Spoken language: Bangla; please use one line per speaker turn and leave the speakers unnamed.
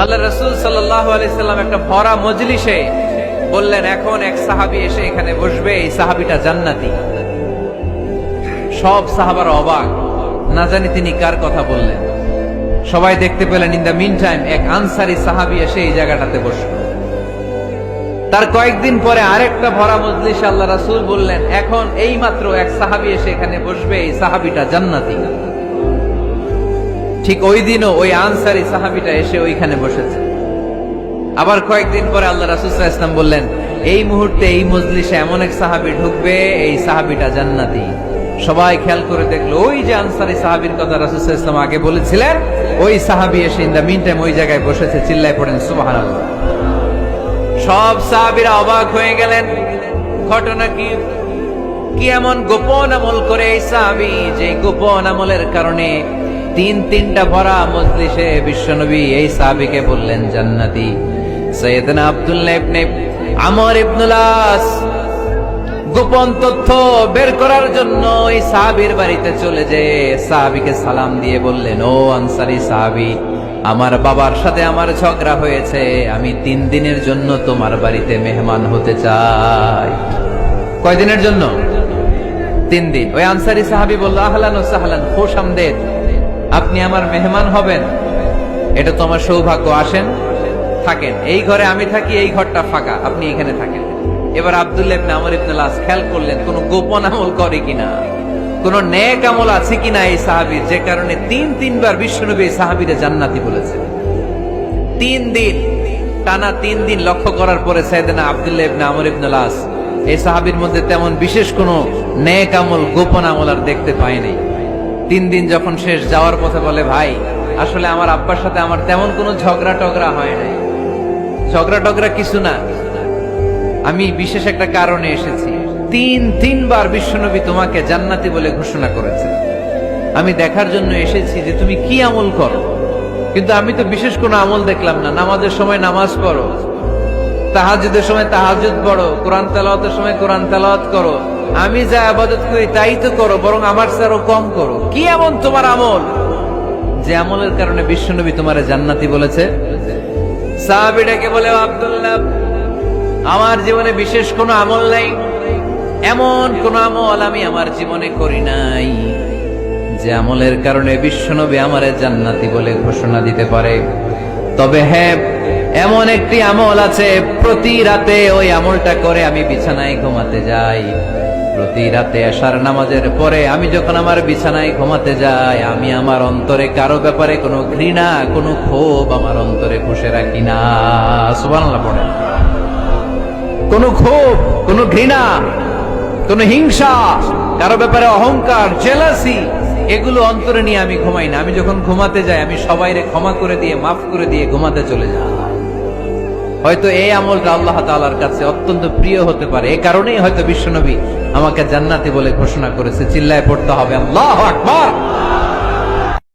আল্লাহ রাসূল সাল্লাল্লাহু আলাইহি সাল্লাম একটা ভরা মজলিসে বললেন, এখন এক সাহাবী এসে এখানে বসবে, এই সাহাবীটা জান্নাতি। সব সাহাবারা অবাক, না জানি তিনি কার কথা বললেন। সবাই দেখতে পেলেন ইন দ্য মিন টাইম এক আনসারী সাহাবী এসে এই জায়গাটাতে বসল। তার কয়েকদিন পরে আরেকটা ভরা মজলিসে আল্লাহ রাসূল বললেন, এখন এই মাত্র এক সাহাবী এসে এখানে বসবে, এই সাহাবীটা জান্নাতি। ঠিক ওই দিনও ওই আনসারী সাহাবীটা এসে ওইখানে বসেছে। আবার কয়েকদিন পরে আল্লাহ রাসূল সাল্লাল্লাহু আলাইহি ওয়াসাল্লাম বললেন, এই মুহূর্তে এই মজলিসে এমন এক সাহাবী ঢুকবে, এই সাহাবীটা জান্নাতি। সবাই খেয়াল করে দেখলো, ওই যে আনসারী সাহাবীর কথা রাসূল সাল্লাল্লাহু আলাইহি ওয়াসাল্লাম আগে বলেছিলেন, ওই সাহাবী এসে ইন দ্য মিন টাইম ওই জায়গায় বসেছে। চিল্লায় পড়েন সুবহানাল্লাহ। সব সাহাবীরা অবাক হয়ে গেলেন। ঘটনা কি? কি এমন গোপন আমল করে এই সাহাবী, যে গোপন আমলের কারণে তিনটা ভরা মজলিসে বিশ্বনবী এই সাহাবীকে বললেন জান্নাতি। সাইয়েদনা আব্দুল্লাহ ইবনে আমর ইবনুল আস গোপন তথ্য বের করার জন্য এই সাহাবীর বাড়িতে চলে যেয়ে সাহাবীকে সালাম দিয়ে বললেন, ও আনসারী সাহাবী, আমার বাবার সাথে আমার ঝগড়া হয়েছে, আমি 3 দিনের জন্য তোমার বাড়িতে মেহমান হতে চাই। কয়দিনের জন্য? 3 দিন। ওই আনসারী সাহাবী বলল, আহলান ওয়া সাহলান, খুশ আমদেদ, আপনি আমার মেহমান হবেন, এটা তো আমার সৌভাগ্য। আসেন, থাকেন, এই ঘরে আমি থাকি, এই ঘরটা ফাঁকা, আপনি এখানে থাকেন। এবার আব্দুল্লাহ ইবনে আমর ইবনুল আস খেয়াল করলেন কোন গোপন আমল করে কিনা, কোন নেক আমল আছে কিনা এই সাহাবীর, যে কারণে 3বার বিশ্বনবী এই সাহাবীরে জান্নাতি বলেছেন। 3 দিন টানা 3 দিন লক্ষ্য করার পরে সাইয়েদনা আব্দুল্লাহ ইবনে আমর ইবনুল আস এই সাহাবীর মধ্যে তেমন বিশেষ কোন নেক আমল, গোপন আমল আর দেখতে পায় নাই। 3 দিন যখন শেষ, যাওয়ার পথে বলে, ভাই আসলে আমার আব্বার সাথে আমার তেমন কোনো ঝগড়া টগড়া হয় নাই, ঝগড়া টগড়া কিছু না, আমি বিশেষ একটা কারণে এসেছি। 3বার বিশ্বনবী তোমাকে জান্নাতি বলে ঘোষণা করেছেন, আমি দেখার জন্য এসেছি যে তুমি কি আমল করো। কিন্তু আমি তো বিশেষ কোনো আমল দেখলাম না। নামাজের সময় নামাজ পড়ো, তাহাজ্জুদের সময় তাহাজ্জুদ পড়ো, কোরআন তেলাওয়াতের সময় কোরআন তেলাওয়াত করো, আমি যা ইবাদত করি তাই তো করো, বরং আমার চেয়ে আরো কম করো। কি এমন তোমার আমল যে আমলের কারণে বিশ্বনবী তোমারে জান্নাতি বলেছে? সাহাবীটাকে বলে, আব্দুল্লাহ, আমার জীবনে বিশেষ কোনো আমল নাই, এমন কোন আমল আমি আমার জীবনে করি নাই যে আমলের কারণে বিশ্বনবী আমারে জান্নাতি বলে ঘোষণা দিতে পারে। তবে হ্যাঁ, এমন একটি আমল আছে, প্রতি রাতে ওই আমলটা করে আমি বিছানায় ঘুমাতে যাই। প্রতি রাতে এশার নামাজের পরে আমি যখন আমার বিছানায় ঘুমাতে যাই, আমি আমার অন্তরে কারো ব্যাপারে কোনো ঘৃণা, কোনো ক্ষোভ আমার অন্তরে পুষে রাখি না। সুবহানাল্লাহ পড়েন। কোনো ক্ষোভ, কোনো ঘৃণা, কোনো হিংসা, কারো ব্যাপারে অহংকার, জেলাসি, এগুলো অন্তরে নিয়ে আমি ঘুমাই না। আমি যখন ঘুমাতে যাই, আমি সবাইরে ক্ষমা করে দিয়ে, মাফ করে দিয়ে ঘুমাতে চলে যাই। হয়তো এই আমলটা আল্লাহ তাআলার কাছে অত্যন্ত প্রিয় হতে পারে, এই কারণেই হয়তো বিশ্বনবী আমাকে জান্নাতি বলে ঘোষণা করেছে। চিল্লায় পড়তে হবে আল্লাহু আকবার।